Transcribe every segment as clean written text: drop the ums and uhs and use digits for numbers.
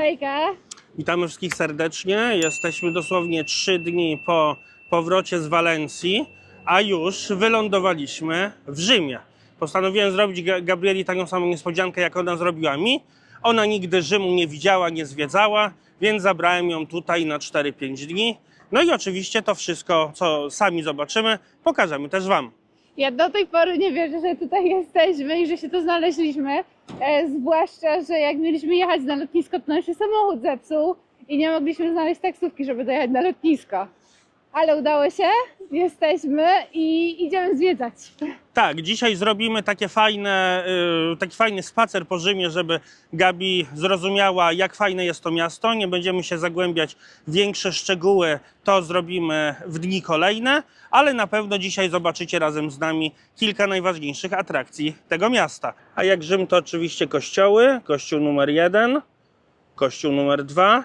Hejka! Witamy wszystkich serdecznie. Jesteśmy dosłownie 3 dni po powrocie z Walencji, a już wylądowaliśmy w Rzymie. Postanowiłem zrobić Gabrieli taką samą niespodziankę, jak ona zrobiła mi. Ona nigdy Rzymu nie widziała, nie zwiedzała, więc zabrałem ją tutaj na 4-5 dni. No i oczywiście to wszystko, co sami zobaczymy, pokażemy też Wam. Ja do tej pory nie wierzę, że tutaj jesteśmy i że się tu znaleźliśmy. Zwłaszcza, że jak mieliśmy jechać na lotnisko, to nam się samochód zepsuł i nie mogliśmy znaleźć taksówki, żeby dojechać na lotnisko. Ale udało się, jesteśmy i idziemy zwiedzać. Tak, dzisiaj zrobimy taki fajny spacer po Rzymie, żeby Gabi zrozumiała, jak fajne jest to miasto. Nie będziemy się zagłębiać w większe szczegóły, to zrobimy w dni kolejne, ale na pewno dzisiaj zobaczycie razem z nami kilka najważniejszych atrakcji tego miasta. A jak Rzym, to oczywiście kościoły. Kościół numer 1, kościół numer 2.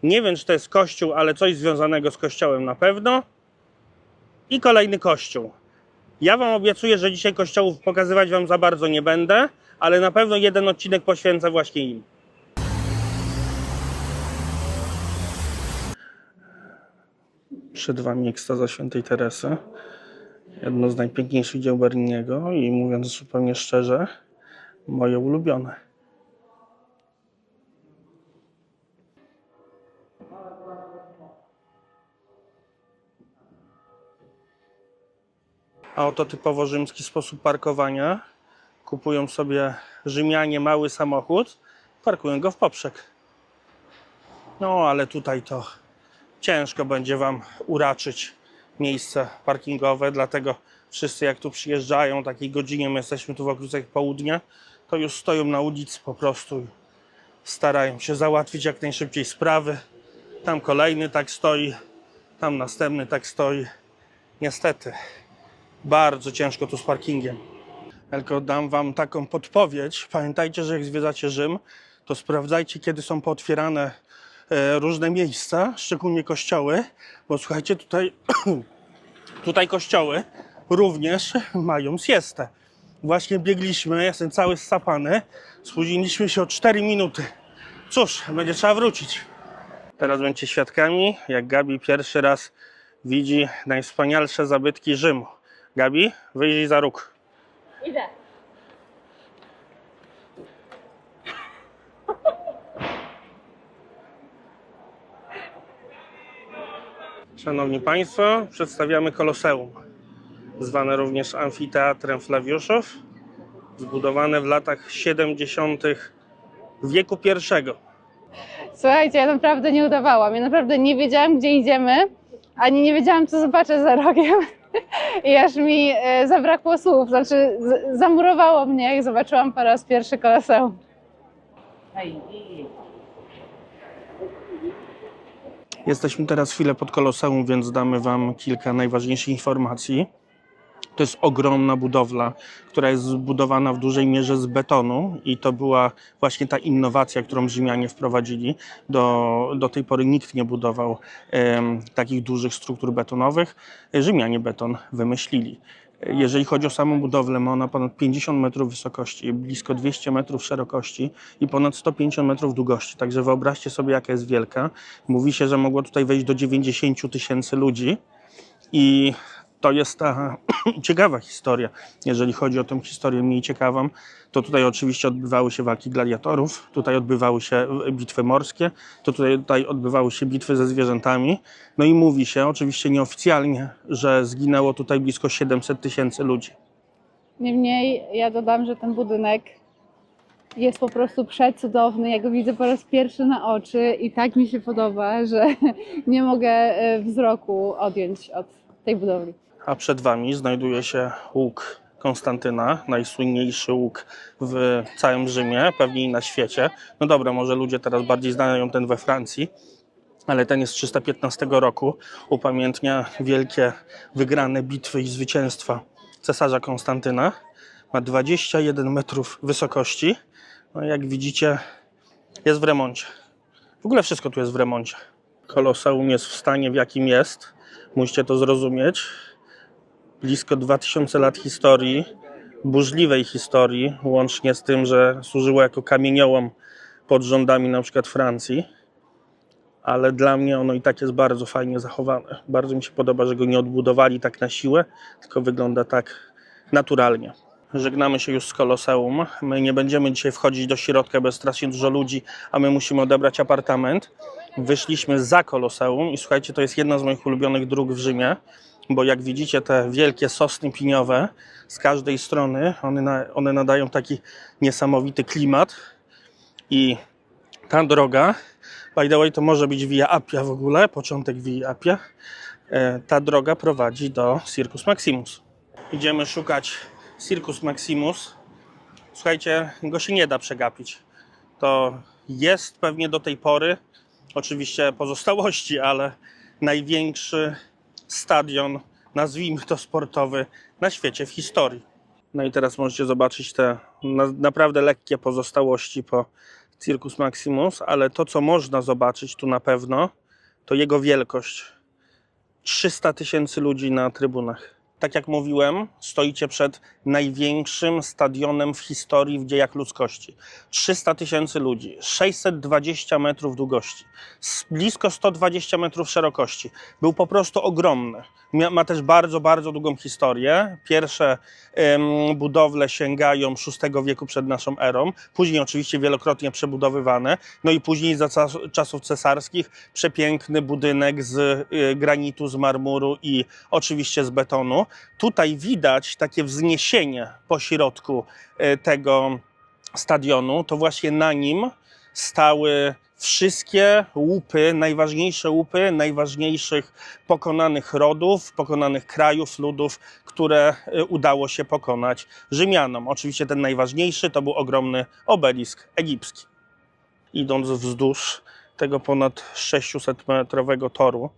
Nie wiem, czy to jest kościół, ale coś związanego z kościołem na pewno. I kolejny kościół. Ja Wam obiecuję, że dzisiaj kościołów pokazywać Wam za bardzo nie będę, ale na pewno jeden odcinek poświęcę właśnie im. Przed Wami ekstaza Świętej Teresy. Jedno z najpiękniejszych dzieł Berniniego i mówiąc zupełnie szczerze, moje ulubione. A oto typowo rzymski sposób parkowania. Kupują sobie Rzymianie mały samochód, parkują go w poprzek. No ale tutaj to ciężko będzie Wam uraczyć miejsce parkingowe, dlatego wszyscy jak tu przyjeżdżają, takiej godzinie, my jesteśmy tu w okolicach południa, to już stoją na ulicy po prostu i starają się załatwić jak najszybciej sprawy. Tam kolejny tak stoi, tam następny tak stoi. Niestety. Bardzo ciężko tu z parkingiem. Tylko dam Wam taką podpowiedź. Pamiętajcie, że jak zwiedzacie Rzym, to sprawdzajcie, kiedy są pootwierane różne miejsca, szczególnie kościoły, bo słuchajcie, tutaj kościoły również mają siestę. Właśnie biegliśmy, jestem cały ssapany, spóźniliśmy się o 4 minuty. Cóż, będzie trzeba wrócić. Teraz będziecie świadkami, jak Gabi pierwszy raz widzi najwspanialsze zabytki Rzymu. Gabi, wyjrzyj za róg. Idę. Szanowni Państwo, przedstawiamy Koloseum, zwane również Amfiteatrem Flaviuszów, zbudowane w latach 70. wieku I. Słuchajcie, ja naprawdę nie udawałam. Ja naprawdę nie wiedziałam, gdzie idziemy, ani nie wiedziałam, co zobaczę za rogiem. I aż mi zabrakło słów, znaczy zamurowało mnie, jak zobaczyłam po raz pierwszy Koloseum. Jesteśmy teraz chwilę pod Koloseum, więc damy Wam kilka najważniejszych informacji. To jest ogromna budowla, która jest zbudowana w dużej mierze z betonu i to była właśnie ta innowacja, którą Rzymianie wprowadzili. Do tej pory nikt nie budował takich dużych struktur betonowych. Rzymianie beton wymyślili. Jeżeli chodzi o samą budowlę, ma ona ponad 50 metrów wysokości, blisko 200 metrów szerokości i ponad 150 metrów długości. Także wyobraźcie sobie, jaka jest wielka. Mówi się, że mogło tutaj wejść do 90 000 ludzi i to jest ta ciekawa historia. Jeżeli chodzi o tę historię mniej ciekawą, to tutaj oczywiście odbywały się walki gladiatorów, tutaj odbywały się bitwy morskie, to tutaj odbywały się bitwy ze zwierzętami. No i mówi się, oczywiście nieoficjalnie, że zginęło tutaj blisko 700 000 ludzi. Niemniej ja dodam, że ten budynek jest po prostu przecudowny. Ja go widzę po raz pierwszy na oczy i tak mi się podoba, że nie mogę wzroku odjąć od tej budowli. A przed Wami znajduje się łuk Konstantyna, najsłynniejszy łuk w całym Rzymie, pewnie i na świecie. No dobra, może ludzie teraz bardziej znają ten we Francji, ale ten jest z 315 roku. Upamiętnia wielkie wygrane bitwy i zwycięstwa cesarza Konstantyna. Ma 21 metrów wysokości. No jak widzicie, jest w remoncie. W ogóle wszystko tu jest w remoncie. Koloseum jest w stanie, w jakim jest. Musicie to zrozumieć. Blisko 2000 lat historii, burzliwej historii, łącznie z tym, że służyło jako kamieniołom pod rządami na przykład Francji, ale dla mnie ono i tak jest bardzo fajnie zachowane. Bardzo mi się podoba, że go nie odbudowali tak na siłę, tylko wygląda tak naturalnie. Żegnamy się już z Koloseum. My nie będziemy dzisiaj wchodzić do środka, bo jest strasznie dużo ludzi, a my musimy odebrać apartament. Wyszliśmy za Koloseum i słuchajcie, to jest jedna z moich ulubionych dróg w Rzymie, bo jak widzicie te wielkie sosny piniowe z każdej strony, one nadają taki niesamowity klimat i ta droga, by the way, to może być Via Appia w ogóle, początek Via Appia, ta droga prowadzi do Circus Maximus. Idziemy szukać Circus Maximus. Słuchajcie, go się nie da przegapić. To jest pewnie do tej pory, oczywiście pozostałości, ale największy stadion, nazwijmy to sportowy, na świecie w historii. No i teraz możecie zobaczyć te naprawdę lekkie pozostałości po Circus Maximus, ale to, co można zobaczyć tu na pewno, to jego wielkość. 300 000 ludzi na trybunach. Tak jak mówiłem, stoicie przed największym stadionem w historii, w dziejach ludzkości. 300 000 ludzi, 620 metrów długości, blisko 120 metrów szerokości. Był po prostu ogromny. Ma też bardzo, bardzo długą historię. Pierwsze budowle sięgają VI wieku przed naszą erą. Później oczywiście wielokrotnie przebudowywane. No i później za czasów cesarskich przepiękny budynek z granitu, z marmuru i oczywiście z betonu. Tutaj widać takie wzniesienie po środku tego stadionu. To właśnie na nim stały wszystkie łupy, najważniejsze łupy najważniejszych pokonanych rodów, pokonanych krajów, ludów, które udało się pokonać Rzymianom. Oczywiście ten najważniejszy to był ogromny obelisk egipski. Idąc wzdłuż tego ponad 600-metrowego toru,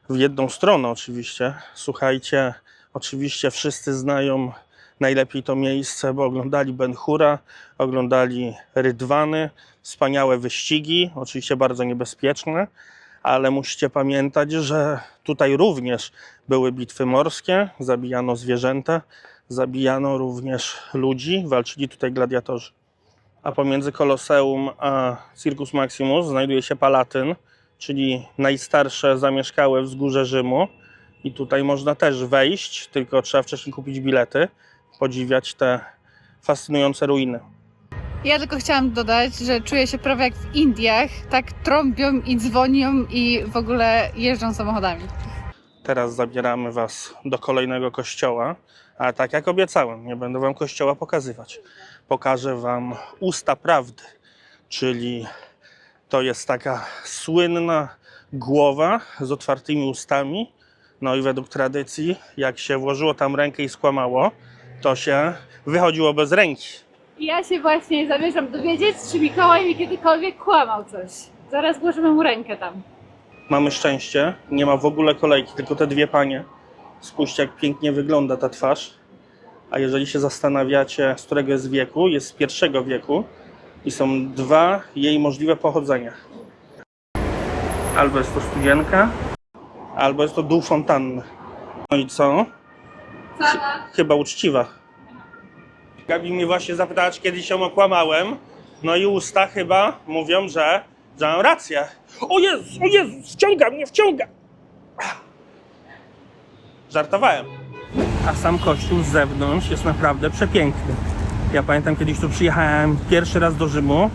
w jedną stronę oczywiście, słuchajcie, oczywiście wszyscy znają najlepiej to miejsce, bo oglądali Ben Hura, oglądali Rydwany, wspaniałe wyścigi, oczywiście bardzo niebezpieczne, ale musicie pamiętać, że tutaj również były bitwy morskie, zabijano zwierzęta, zabijano również ludzi, walczyli tutaj gladiatorzy. A pomiędzy Koloseum a Circus Maximus znajduje się Palatyn, czyli najstarsze zamieszkałe wzgórze Rzymu. I tutaj można też wejść, tylko trzeba wcześniej kupić bilety, podziwiać te fascynujące ruiny. Ja tylko chciałam dodać, że czuję się prawie jak w Indiach, tak trąbią i dzwonią i w ogóle jeżdżą samochodami. Teraz zabieramy Was do kolejnego kościoła, a tak jak obiecałem, nie będę Wam kościoła pokazywać. Pokażę Wam Usta Prawdy, czyli to jest taka słynna głowa z otwartymi ustami. No i według tradycji, jak się włożyło tam rękę i skłamało, to się wychodziło bez ręki. I ja się właśnie zamierzam dowiedzieć, czy Mikołaj mi kiedykolwiek kłamał coś. Zaraz włożymy mu rękę tam. Mamy szczęście, nie ma w ogóle kolejki, tylko te dwie panie. Spójrzcie, jak pięknie wygląda ta twarz. A jeżeli się zastanawiacie, z którego jest wieku, jest z I wieku i są dwa jej możliwe pochodzenia. Albo jest to studzienka, albo jest to dół fontanny. No i co? Chyba uczciwa. Gabi mnie właśnie zapytała, czy kiedyś ją okłamałem. No i usta chyba mówią, że mam rację. O Jezus, wciąga mnie, wciąga! Żartowałem. A sam kościół z zewnątrz jest naprawdę przepiękny. Ja pamiętam, kiedyś tu przyjechałem pierwszy raz do Rzymu.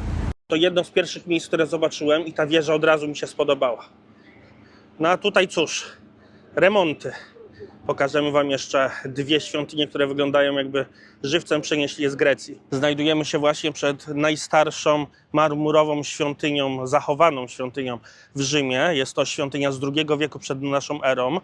To jedno z pierwszych miejsc, które zobaczyłem i ta wieża od razu mi się spodobała. No a tutaj cóż, remonty. Pokażemy Wam jeszcze dwie świątynie, które wyglądają, jakby żywcem przenieśli je z Grecji. Znajdujemy się właśnie przed najstarszą marmurową świątynią, zachowaną świątynią w Rzymie. Jest to świątynia z II wieku przed naszą erą,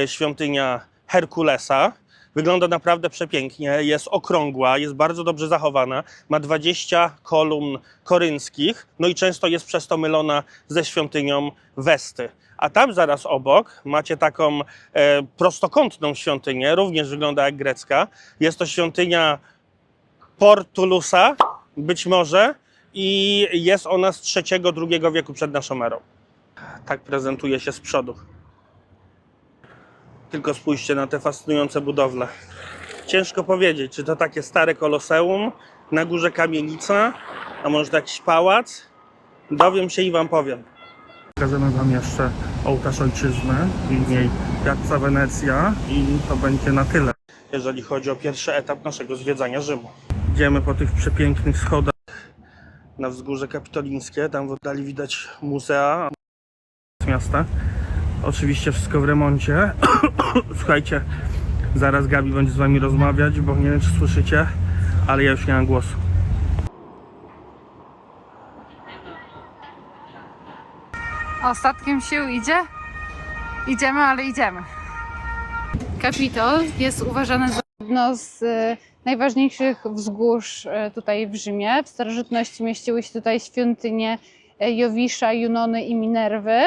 świątynia Herkulesa. Wygląda naprawdę przepięknie, jest okrągła, jest bardzo dobrze zachowana, ma 20 kolumn korynskich, no i często jest przez to mylona ze świątynią Westy. A tam zaraz obok macie taką prostokątną świątynię, również wygląda jak grecka. Jest to świątynia Portulusa, być może, i jest ona z II wieku przed naszą erą. Tak prezentuje się z przodu. Tylko spójrzcie na te fascynujące budowle. Ciężko powiedzieć, czy to takie stare koloseum, na górze kamienica, a może to jakiś pałac. Dowiem się i wam powiem. Pokażemy wam jeszcze ołtarz ojczyzny, później Piazza Wenecja i to będzie na tyle, jeżeli chodzi o pierwszy etap naszego zwiedzania Rzymu. Idziemy po tych przepięknych schodach na wzgórze kapitolińskie, tam w oddali widać muzea miasta. Oczywiście wszystko w remoncie. Słuchajcie, zaraz Gabi będzie z wami rozmawiać, bo nie wiem czy słyszycie, ale ja już nie mam głosu. Ostatkiem sił idzie? Idziemy, ale idziemy. Kapitol jest uważany za jedno z najważniejszych wzgórz tutaj w Rzymie. W starożytności mieściły się tutaj świątynie Jowisza, Junony i Minerwy.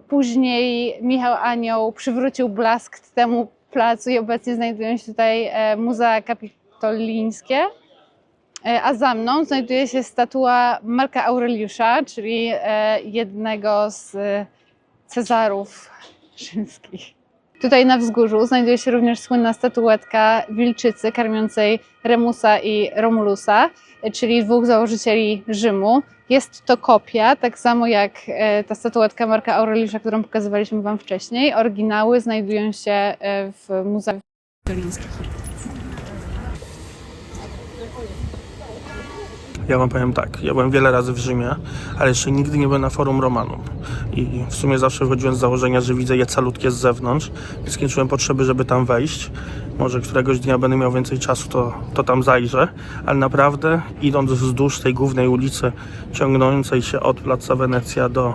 Później Michał Anioł przywrócił blask temu placu i obecnie znajdują się tutaj muzea kapitolińskie. A za mną znajduje się statua Marka Aureliusza, czyli jednego z Cezarów rzymskich. Tutaj na wzgórzu znajduje się również słynna statuetka wilczycy karmiącej Remusa i Romulusa, czyli dwóch założycieli Rzymu. Jest to kopia, tak samo jak ta statuetka Marka Aureliusza, którą pokazywaliśmy wam wcześniej. Oryginały znajdują się w Muzeum Kapitolińskich. Ja wam powiem tak, ja byłem wiele razy w Rzymie, ale jeszcze nigdy nie byłem na Forum Romanum. I w sumie zawsze wychodziłem z założenia, że widzę je calutkie z zewnątrz, więc nie czułem potrzeby, żeby tam wejść. Może któregoś dnia będę miał więcej czasu, to tam zajrzę, ale naprawdę idąc wzdłuż tej głównej ulicy ciągnącej się od Plaza Wenecja do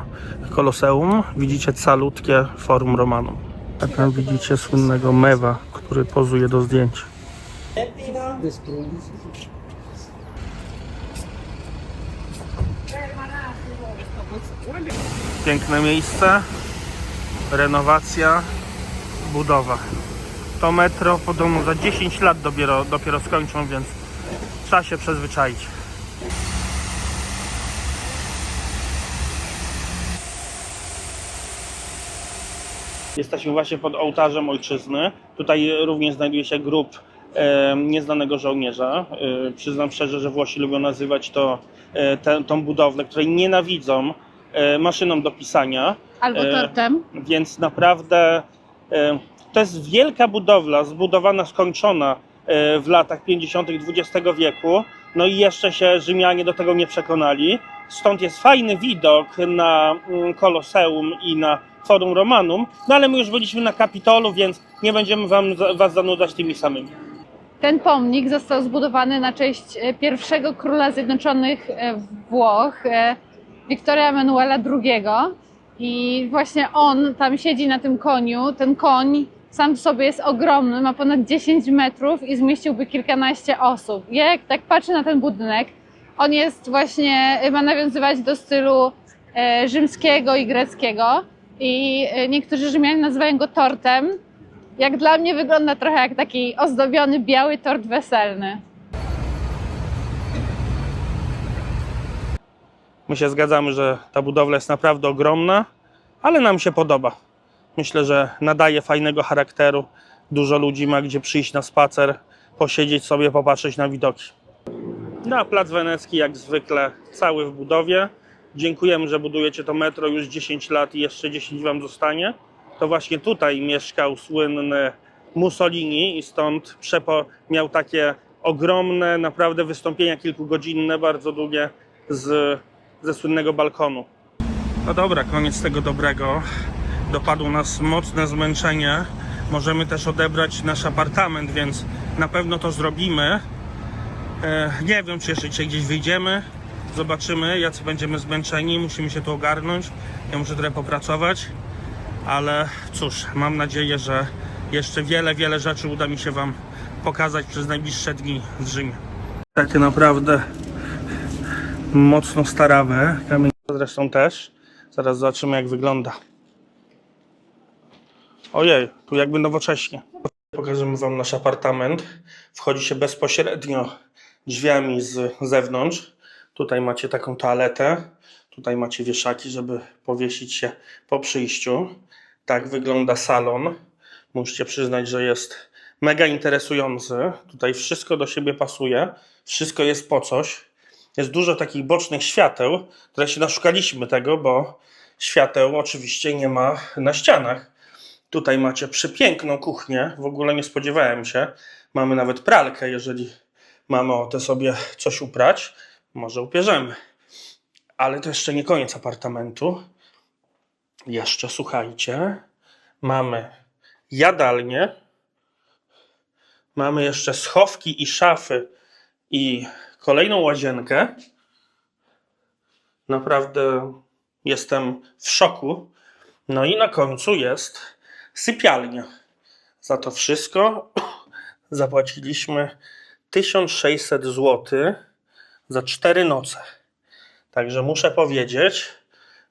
Koloseum, widzicie calutkie Forum Romanum. A tam widzicie słynnego Mewa, który pozuje do zdjęć. Piękne miejsce, renowacja, budowa. To metro podobno za 10 lat dopiero skończą, więc trzeba się przyzwyczaić. Jesteśmy właśnie pod ołtarzem ojczyzny. Tutaj również znajduje się grób nieznanego żołnierza. Przyznam szczerze, że Włosi lubią nazywać tą budowlę, której nienawidzą, maszyną do pisania. Albo tortem. Więc naprawdę to jest wielka budowla, zbudowana, skończona w latach 50. XX wieku. No i jeszcze się Rzymianie do tego nie przekonali. Stąd jest fajny widok na Koloseum i na Forum Romanum. No ale my już byliśmy na Kapitolu, więc nie będziemy was zanudzać tymi samymi. Ten pomnik został zbudowany na cześć pierwszego króla Zjednoczonych Włoch, Wiktora Emanuela II. I właśnie on tam siedzi na tym koniu. Ten koń sam w sobie jest ogromny, ma ponad 10 metrów i zmieściłby kilkanaście osób. Ja jak tak patrzę na ten budynek, on jest właśnie, ma nawiązywać do stylu rzymskiego i greckiego. I niektórzy Rzymianie nazywają go tortem. Jak dla mnie wygląda trochę jak taki ozdobiony biały tort weselny. My się zgadzamy, że ta budowla jest naprawdę ogromna, ale nam się podoba. Myślę, że nadaje fajnego charakteru. Dużo ludzi ma gdzie przyjść na spacer, posiedzieć sobie, popatrzeć na widoki. No a Plac Wenecki jak zwykle cały w budowie. Dziękujemy, że budujecie to metro już 10 lat i jeszcze 10 wam zostanie. To właśnie tutaj mieszkał słynny Mussolini i stąd miał takie ogromne, naprawdę wystąpienia kilkugodzinne, bardzo długie ze słynnego balkonu. No dobra, koniec tego dobrego. Dopadło nas mocne zmęczenie. Możemy też odebrać nasz apartament, więc na pewno to zrobimy. Nie wiem, czy jeszcze dzisiaj gdzieś wyjdziemy. Zobaczymy, jacy będziemy zmęczeni. Musimy się tu ogarnąć. Ja muszę trochę popracować. Ale cóż, mam nadzieję, że jeszcze wiele rzeczy uda mi się wam pokazać przez najbliższe dni w Rzymie. Takie naprawdę mocno starawe. Kamienie zresztą też. Zaraz zobaczymy, jak wygląda. Ojej, tu jakby nowocześnie. Pokażemy wam nasz apartament. Wchodzi się bezpośrednio drzwiami z zewnątrz. Tutaj macie taką toaletę. Tutaj macie wieszaki, żeby powiesić się po przyjściu. Tak wygląda salon. Musicie przyznać, że jest mega interesujący. Tutaj wszystko do siebie pasuje. Wszystko jest po coś. jest dużo takich bocznych świateł, które się naszukaliśmy tego, bo świateł oczywiście nie ma na ścianach. Tutaj macie przepiękną kuchnię, w ogóle nie spodziewałem się. Mamy nawet pralkę, jeżeli mamy ochotę sobie coś uprać, może upierzemy. Ale to jeszcze nie koniec apartamentu. Jeszcze słuchajcie, mamy jadalnię, mamy jeszcze schowki i szafy i kolejną łazienkę. Naprawdę jestem w szoku. No i na końcu jest sypialnia. Za to wszystko zapłaciliśmy 1600 zł za 4 noce. Także muszę powiedzieć,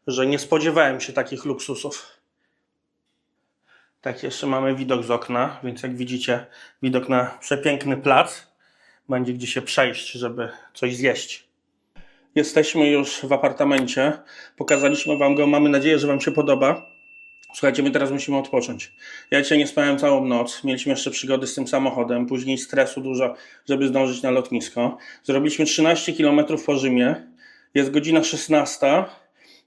że nie spodziewałem się takich luksusów. Tak, jeszcze mamy widok z okna, więc jak widzicie, widok na przepiękny plac. Będzie gdzie się przejść, żeby coś zjeść. Jesteśmy już w apartamencie. Pokazaliśmy wam go. Mamy nadzieję, że wam się podoba. Słuchajcie, my teraz musimy odpocząć. Ja dzisiaj nie spałem całą noc. Mieliśmy jeszcze przygody z tym samochodem. Później stresu dużo, żeby zdążyć na lotnisko. Zrobiliśmy 13 km po Rzymie. Jest godzina 16.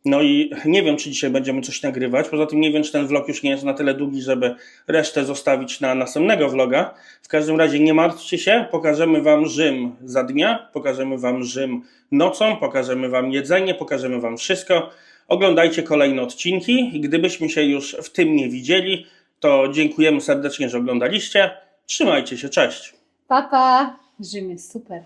No i nie wiem, czy dzisiaj będziemy coś nagrywać. Poza tym nie wiem, czy ten vlog już nie jest na tyle długi, żeby resztę zostawić na następnego vloga. W każdym razie nie martwcie się. Pokażemy wam Rzym za dnia. Pokażemy wam Rzym nocą. Pokażemy wam jedzenie. Pokażemy wam wszystko. Oglądajcie kolejne odcinki i gdybyśmy się już w tym nie widzieli, to dziękujemy serdecznie, że oglądaliście. Trzymajcie się, cześć! Papa! Rzym jest super.